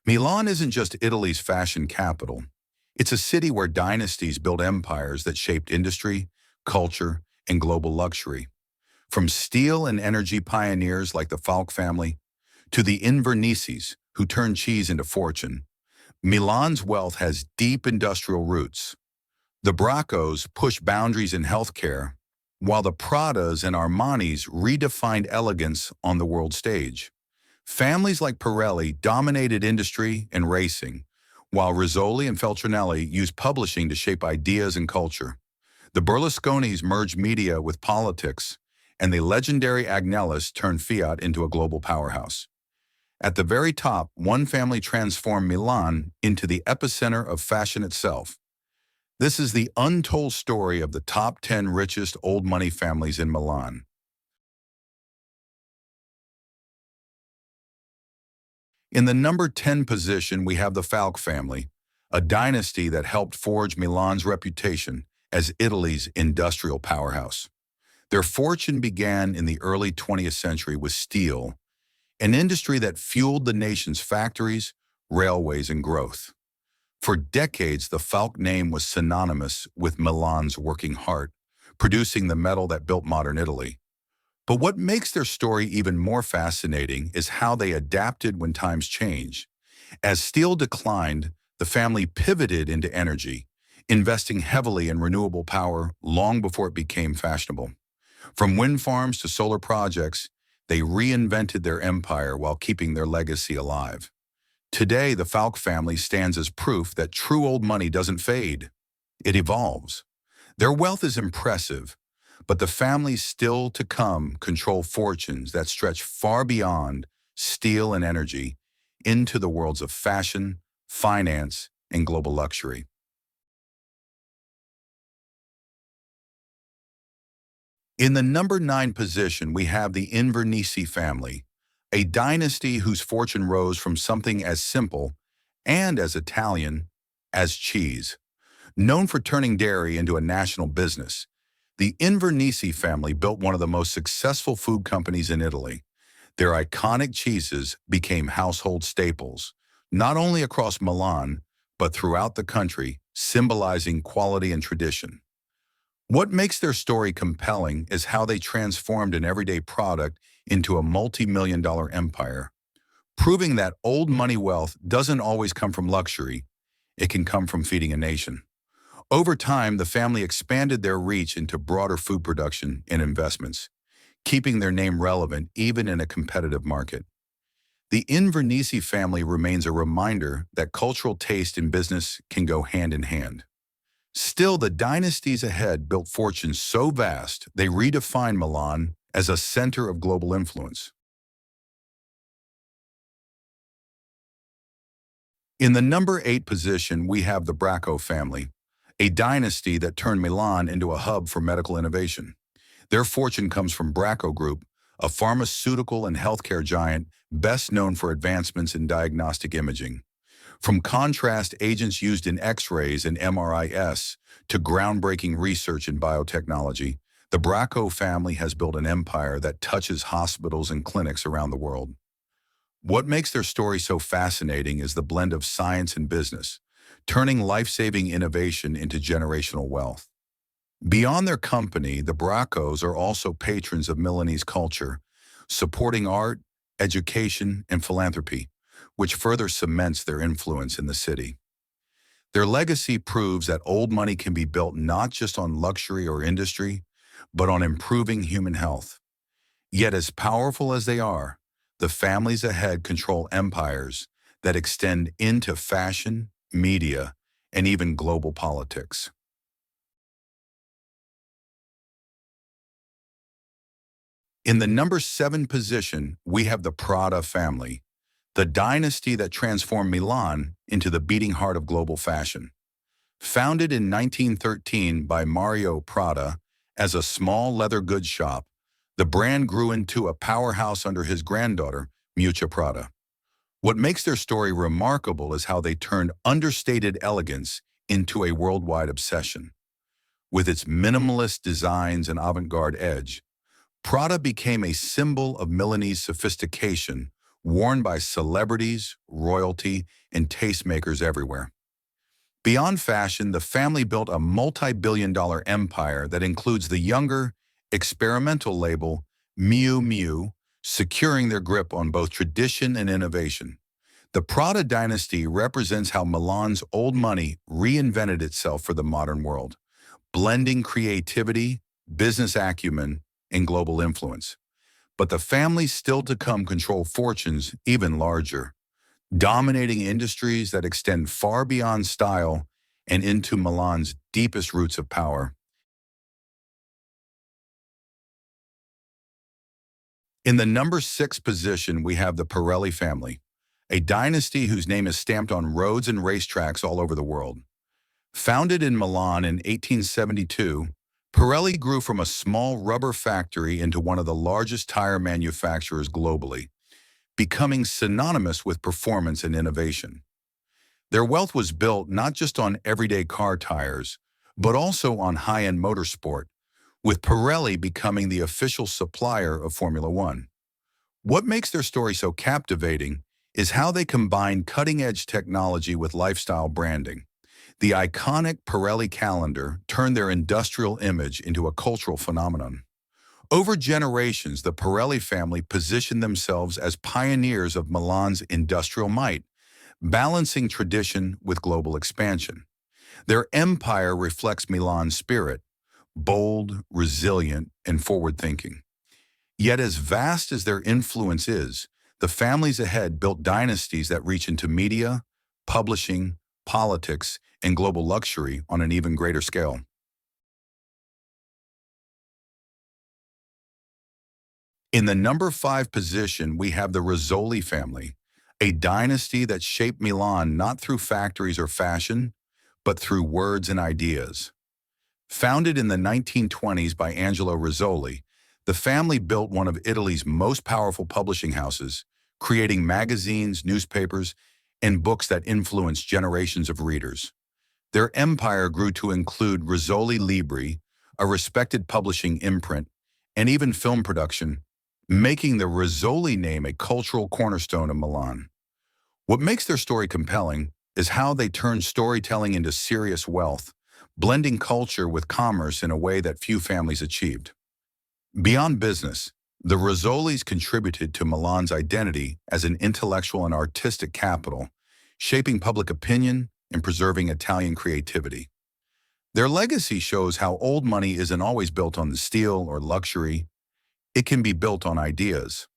Milan isn't just Italy's fashion capital. It's a city where dynasties built empires that shaped industry, culture, and global luxury. From steel and energy pioneers like the Falck family to the Invernizzis, who turned cheese into fortune, Milan's wealth has deep industrial roots. The Braccos push boundaries in healthcare, while the Pradas and Armanis redefined elegance on the world stage. Families like Pirelli dominated industry and racing, while Rizzoli and Feltrinelli used publishing to shape ideas and culture. The Berlusconis merged media with politics, and the legendary Agnellis turned Fiat into a global powerhouse. At the very top, one family transformed Milan into the epicenter of fashion itself. This is the untold story of the top 10 richest old money families in Milan. In the number 10 position, we have the Falck family, a dynasty that helped forge Milan's reputation as Italy's industrial powerhouse. Their fortune began in the early 20th century with steel, an industry that fueled the nation's factories, railways, and growth. For decades, the Falck name was synonymous with Milan's working heart, producing the metal that built modern Italy. But what makes their story even more fascinating is how they adapted when times changed. As steel declined, the family pivoted into energy, investing heavily in renewable power long before it became fashionable. From wind farms to solar projects, they reinvented their empire while keeping their legacy alive. Today, the Falck family stands as proof that true old money doesn't fade. It evolves. Their wealth is impressive, but the families still to come control fortunes that stretch far beyond steel and energy into the worlds of fashion, finance, and global luxury. In the number 9 position, we have the Invernizzi family, a dynasty whose fortune rose from something as simple and as Italian as cheese. Known for turning dairy into a national business, the Invernizzi family built one of the most successful food companies in Italy. Their iconic cheeses became household staples, not only across Milan, but throughout the country, symbolizing quality and tradition. What makes their story compelling is how they transformed an everyday product into a multi-million-dollar empire, proving that old money wealth doesn't always come from luxury, it can come from feeding a nation. Over time, the family expanded their reach into broader food production and investments, keeping their name relevant even in a competitive market. The Invernizzi family remains a reminder that cultural taste and business can go hand in hand. Still, the dynasties ahead built fortunes so vast they redefined Milan as a center of global influence. In the number 8 position, we have the Bracco family, a dynasty that turned Milan into a hub for medical innovation. Their fortune comes from Bracco Group, a pharmaceutical and healthcare giant best known for advancements in diagnostic imaging. From contrast agents used in X-rays and MRIs to groundbreaking research in biotechnology, the Bracco family has built an empire that touches hospitals and clinics around the world. What makes their story so fascinating is the blend of science and business, turning life-saving innovation into generational wealth. Beyond their company, the Braccos are also patrons of Milanese culture, supporting art, education, and philanthropy, which further cements their influence in the city. Their legacy proves that old money can be built not just on luxury or industry, but on improving human health. Yet as powerful as they are, the families ahead control empires that extend into fashion, media, and even global politics. In the number 7 position, we have the Prada family, the dynasty that transformed Milan into the beating heart of global fashion. Founded in 1913 by Mario Prada as a small leather goods shop, the brand grew into a powerhouse under his granddaughter, Miuccia Prada. What makes their story remarkable is how they turned understated elegance into a worldwide obsession. With its minimalist designs and avant-garde edge, Prada became a symbol of Milanese sophistication worn by celebrities, royalty, and tastemakers everywhere. Beyond fashion, the family built a multi-billion-dollar empire that includes the younger, experimental label Miu Miu, securing their grip on both tradition and innovation. The Prada dynasty represents how Milan's old money reinvented itself for the modern world, blending creativity, business acumen, and global influence. But the families still to come control fortunes even larger, dominating industries that extend far beyond style and into Milan's deepest roots of power. In the number 6 position, we have the Pirelli family, a dynasty whose name is stamped on roads and racetracks all over the world. Founded in Milan in 1872, Pirelli grew from a small rubber factory into one of the largest tire manufacturers globally, becoming synonymous with performance and innovation. Their wealth was built not just on everyday car tires, but also on high-end motorsport, with Pirelli becoming the official supplier of Formula One. What makes their story so captivating is how they combine cutting-edge technology with lifestyle branding. The iconic Pirelli calendar turned their industrial image into a cultural phenomenon. Over generations, the Pirelli family positioned themselves as pioneers of Milan's industrial might, balancing tradition with global expansion. Their empire reflects Milan's spirit, bold, resilient, and forward-thinking. Yet as vast as their influence is, the families ahead built dynasties that reach into media, publishing, politics, and global luxury on an even greater scale. In the number 5 position, we have the Rizzoli family, a dynasty that shaped Milan not through factories or fashion, but through words and ideas. Founded in the 1920s by Angelo Rizzoli, the family built one of Italy's most powerful publishing houses, creating magazines, newspapers, and books that influenced generations of readers. Their empire grew to include Rizzoli Libri, a respected publishing imprint, and even film production, making the Rizzoli name a cultural cornerstone of Milan. What makes their story compelling is how they turned storytelling into serious wealth, blending culture with commerce in a way that few families achieved. Beyond business, the Rizzolis contributed to Milan's identity as an intellectual and artistic capital, shaping public opinion and preserving Italian creativity. Their legacy shows how old money isn't always built on the steel or luxury. It can be built on ideas.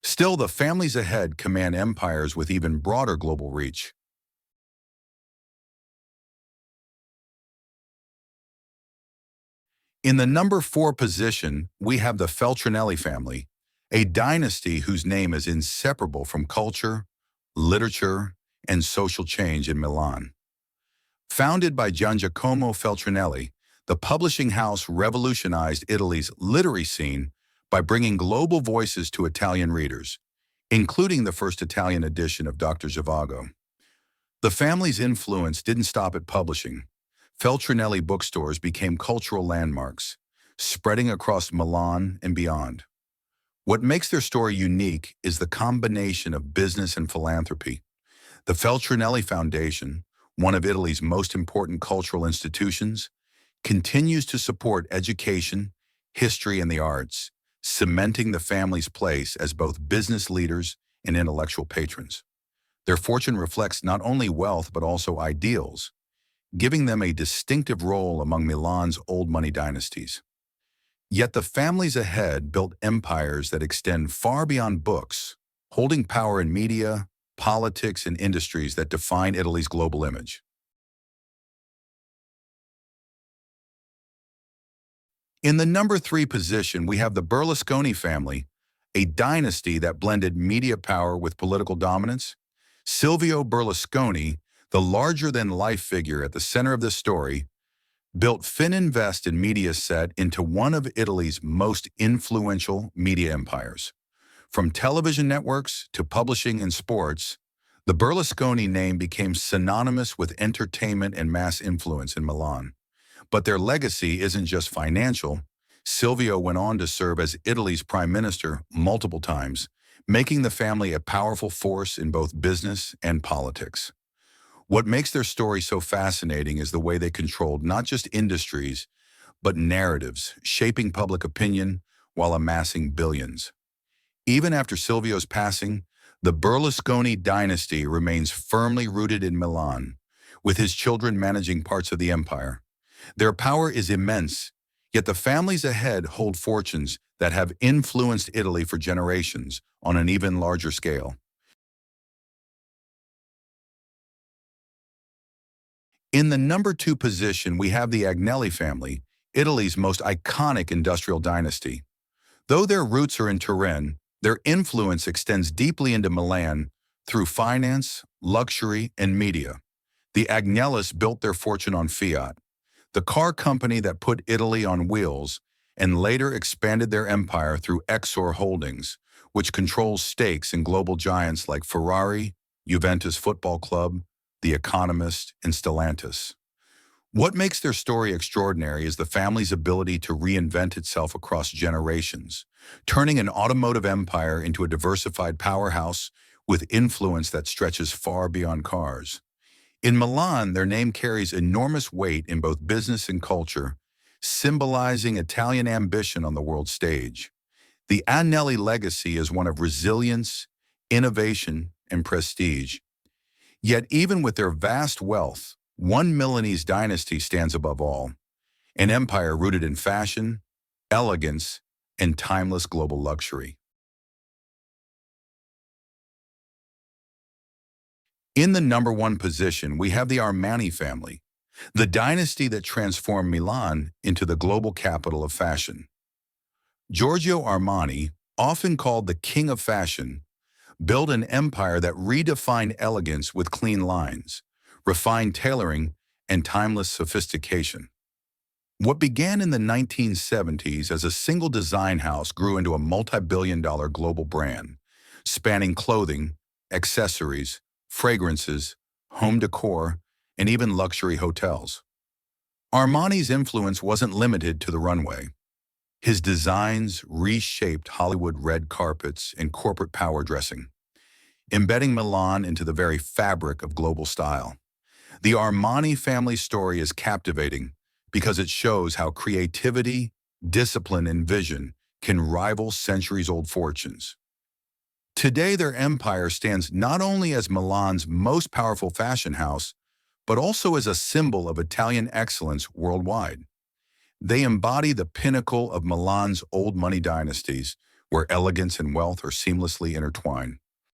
Still, the families ahead command empires with even broader global reach. In the number 4 position, we have the Feltrinelli family, a dynasty whose name is inseparable from culture, literature, and social change in Milan. Founded by Giangiacomo Feltrinelli, the publishing house revolutionized Italy's literary scene by bringing global voices to Italian readers, including the first Italian edition of Dr. Zhivago. The family's influence didn't stop at publishing. Feltrinelli bookstores became cultural landmarks, spreading across Milan and beyond. What makes their story unique is the combination of business and philanthropy. The Feltrinelli Foundation, one of Italy's most important cultural institutions, continues to support education, history, and the arts, cementing the family's place as both business leaders and intellectual patrons. Their fortune reflects not only wealth but also ideals, giving them a distinctive role among Milan's old money dynasties. Yet the families ahead built empires that extend far beyond books, holding power in media, politics, and industries that define Italy's global image. In the number 3 position, we have the Berlusconi family, a dynasty that blended media power with political dominance. Silvio Berlusconi, the larger-than-life figure at the center of this story, built Fininvest and Mediaset into one of Italy's most influential media empires. From television networks to publishing and sports, the Berlusconi name became synonymous with entertainment and mass influence in Milan. But their legacy isn't just financial. Silvio went on to serve as Italy's prime minister multiple times, making the family a powerful force in both business and politics. What makes their story so fascinating is the way they controlled not just industries, but narratives, shaping public opinion while amassing billions. Even after Silvio's passing, the Berlusconi dynasty remains firmly rooted in Milan, with his children managing parts of the empire. Their power is immense, yet the families ahead hold fortunes that have influenced Italy for generations on an even larger scale. In the number 2 position, we have the Agnelli family, Italy's most iconic industrial dynasty. Though their roots are in Turin, their influence extends deeply into Milan through finance, luxury, and media. The Agnellis built their fortune on Fiat, the car company that put Italy on wheels, and later expanded their empire through Exor Holdings, which controls stakes in global giants like Ferrari, Juventus Football Club, The Economist, and Stellantis. What makes their story extraordinary is the family's ability to reinvent itself across generations, turning an automotive empire into a diversified powerhouse with influence that stretches far beyond cars. In Milan, their name carries enormous weight in both business and culture, symbolizing Italian ambition on the world stage. The Agnelli legacy is one of resilience, innovation, and prestige. Yet even with their vast wealth, one Milanese dynasty stands above all, an empire rooted in fashion, elegance, and timeless global luxury. In the number 1 position, we have the Armani family, the dynasty that transformed Milan into the global capital of fashion. Giorgio Armani, often called the king of fashion, built an empire that redefined elegance with clean lines, refined tailoring, and timeless sophistication. What began in the 1970s as a single design house grew into a multi-billion-dollar global brand, spanning clothing, accessories, fragrances, home decor, and even luxury hotels. Armani's influence wasn't limited to the runway. His designs reshaped Hollywood red carpets and corporate power dressing, embedding Milan into the very fabric of global style. The Armani family story is captivating because it shows how creativity, discipline, and vision can rival centuries-old fortunes. Today, their empire stands not only as Milan's most powerful fashion house, but also as a symbol of Italian excellence worldwide. They embody the pinnacle of Milan's old money dynasties, where elegance and wealth are seamlessly intertwined.